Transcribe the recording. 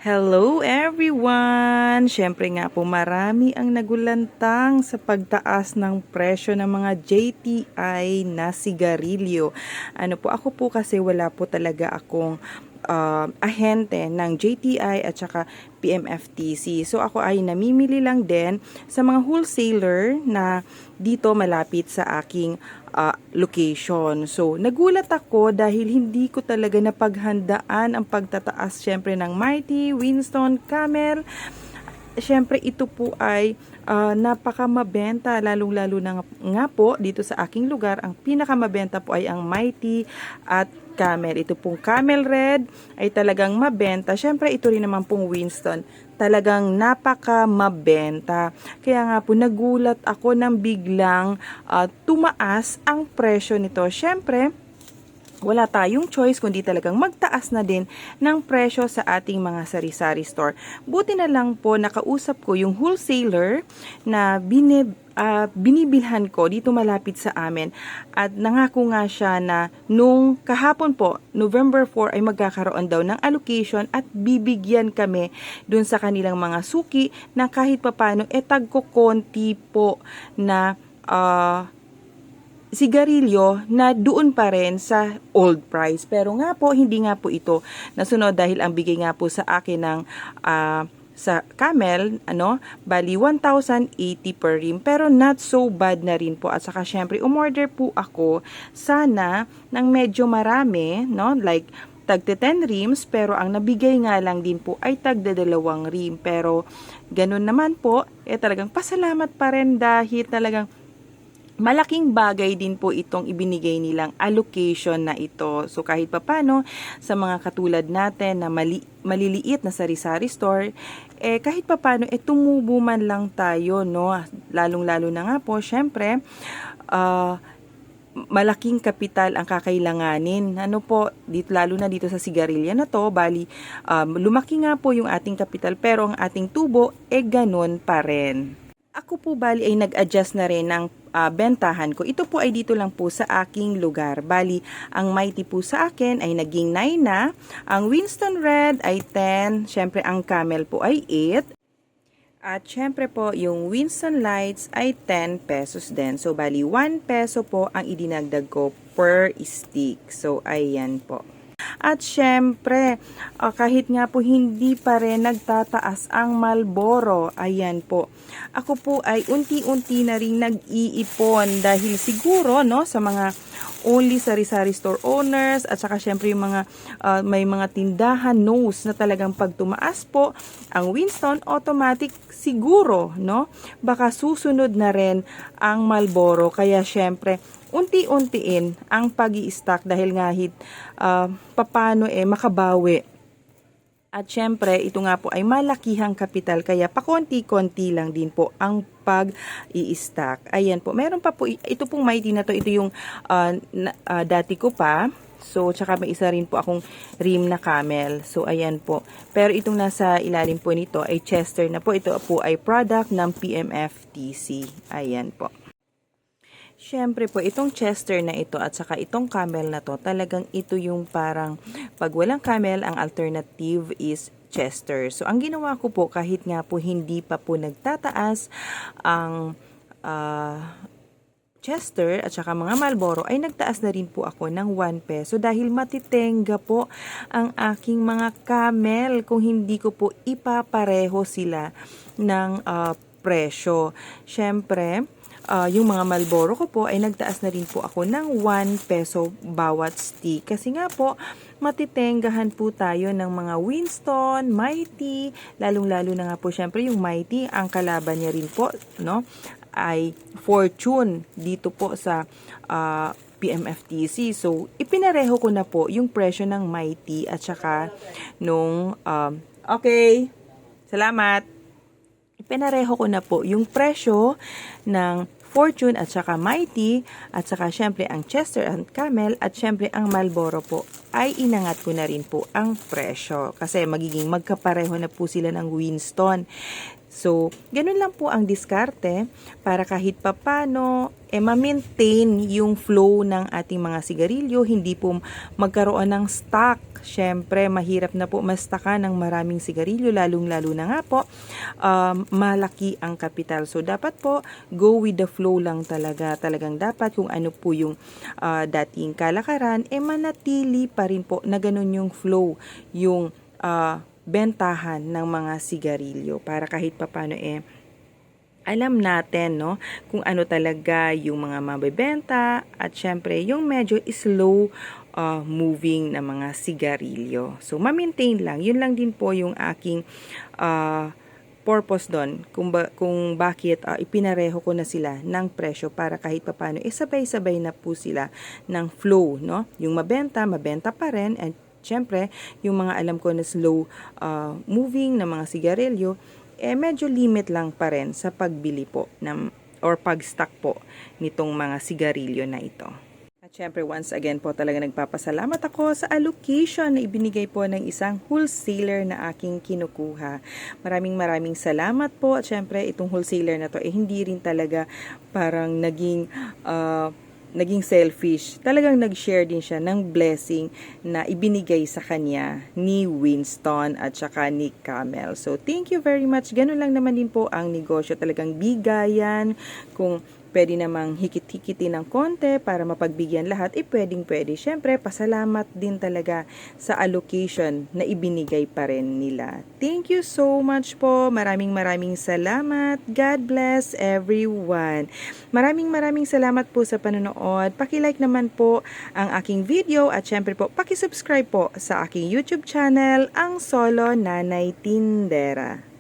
Hello everyone! Siyempre nga po marami ang nagulantang sa pagtaas ng presyo ng mga JTI na sigarilyo. Ako po kasi wala po talaga akong ahente ng JTI at saka PMFTC. So ako ay namimili lang din sa mga wholesaler na dito malapit sa aking location. So, nagulat ako dahil hindi ko talaga napaghandaan ang pagtataas syempre ng Mighty, Winston, Camel. Syempre ito po ay napakamabenta, lalong-lalo na nga po dito sa aking lugar. Ang pinakamabenta po ay ang Mighty at Camel. Ito pong Camel Red ay talagang mabenta. Syempre ito rin naman pong Winston, talagang napakamabenta. Kaya nga po nagulat ako nang biglang tumaas ang presyo nito. Syempre wala tayong choice kundi talagang magtaas na din ng presyo sa ating mga sari-sari store. Buti na lang po nakausap ko yung wholesaler na binibilhan ko dito malapit sa amin. At nangako nga siya na nung kahapon po, November 4 ay magkakaroon daw ng allocation at bibigyan kami dun sa kanilang mga suki na kahit papano tagko-konti po na sigarilyo na doon pa rin sa old price. Pero nga po, hindi nga po ito nasunod dahil ang bigay nga po sa akin ng sa Camel, bali 1,080 per rim. Pero not so bad na rin po. At saka syempre, umorder po ako sana ng medyo marami, like tagte 10 rims, pero ang nabigay nga lang din po ay tagda 2 rim. Pero ganun naman po, talagang pasalamat pa rin dahil talagang malaking bagay din po itong ibinigay nilang allocation na ito. So kahit papano sa mga katulad natin na maliliit na sari-sari store, kahit papano tumubo man lang tayo, Lalong-lalo na nga po, syempre, malaking kapital ang kakailanganin. Dito, lalo na dito sa sigarilya na to, bali, lumaki nga po yung ating kapital pero ang ating tubo, ganun pa rin. Ako po bali ay nag-adjust na rin ng bentahan ko. Ito po ay dito lang po sa aking lugar. Bali, ang Mighty po sa akin ay naging 9 na. Ang Winston Red ay 10. Syempre, ang Camel po ay 8. At syempre po, yung Winston Lights ay 10 pesos din. So, bali, 1 peso po ang idinagdag ko per stick. So, ayan po. At syempre, kahit nga po hindi pa rin nagtataas ang Marlboro, ayan po. Ako po ay unti-unti na rin nag-iipon dahil siguro sa mga only sari-sari store owners at saka syempre yung mga may mga tindahan knows na talagang pag tumaas po ang Winston, automatic siguro, baka susunod na rin ang Marlboro. Kaya syempre, unti-untiin ang pag-i-stock dahil nga papano makabawi. At syempre, ito nga po ay malakihang kapital kaya pakonti-konti lang din po ang pag-i-stock. Ayan po. Meron pa po, ito pong Mighty na to, ito yung dati ko pa. So, tsaka may isa rin po akong rim na Camel. So, ayan po. Pero itong nasa ilalim po nito ay Chester na po. Ito po ay product ng PMFTC. Ayan po. Siyempre po, itong Chester na ito at saka itong Camel na to, talagang ito yung parang pag walang Camel, ang alternative is Chester. So, ang ginawa ko po, kahit nga po hindi pa po nagtataas ang Chester at saka mga Marlboro, ay nagtaas na rin po ako ng 1 peso dahil matitenga po ang aking mga Camel kung hindi ko po ipapareho sila ng presyo. Siyempre, yung mga Marlboro ko po ay nagtaas na rin po ako ng 1 peso bawat stick. Kasi nga po, matitengahan po tayo ng mga Winston, Mighty, lalong-lalo na nga po syempre yung Mighty, ang kalaban niya rin po, ay Fortune dito po sa PMFTC. So, ipinareho ko na po yung presyo ng Mighty at saka nung, okay, salamat. Pinareho ko na po yung presyo ng Fortune at saka Mighty at saka syempre ang Chester and Camel at syempre ang Marlboro po ay inangat ko na rin po ang presyo kasi magiging magkapareho na po sila ng Winston. So, ganun lang po ang diskarte para kahit papano ma-maintain yung flow ng ating mga sigarilyo, hindi po magkaroon ng stock syempre mahirap na po mastakan ng maraming sigarilyo, lalong-lalo na nga po malaki ang kapital. So dapat po go with the flow lang talaga. Talagang dapat kung ano po yung dating kalakaran, manatili pa rin po na ganun yung flow, yung bentahan ng mga sigarilyo para kahit papano alam natin, no, kung ano talaga yung mga mabebenta at syempre yung medyo slow moving na mga sigarilyo. So, ma-maintain lang. Yun lang din po yung aking purpose doon kung bakit ipinareho ko na sila ng presyo para kahit papano sabay-sabay na po sila ng flow, no? Yung mabenta pa rin, and syempre, yung mga alam ko na slow moving na mga sigarilyo, medyo limit lang pa rin sa pagbili po or pag-stock po nitong mga sigarilyo na ito. At syempre, once again po talaga nagpapasalamat ako sa allocation na ibinigay po ng isang wholesaler na aking kinukuha. Maraming salamat po. At syempre, itong wholesaler na to hindi rin talaga parang naging selfish. Talagang nag-share din siya ng blessing na ibinigay sa kanya ni Winston at saka ni Camel. So, thank you very much. Ganun lang naman din po ang negosyo. Talagang bigayan. Kung pwede namang hikit-hikitin ng konti para mapagbigyan lahat, pwedeng-pwede. Syempre, pasalamat din talaga sa allocation na ibinigay pa rin nila. Thank you so much po. Maraming salamat. God bless everyone. Maraming salamat po sa panonood. Paki-like naman po ang aking video at syempre po, paki-subscribe po sa aking YouTube channel, Ang Solo Nanay Tindera.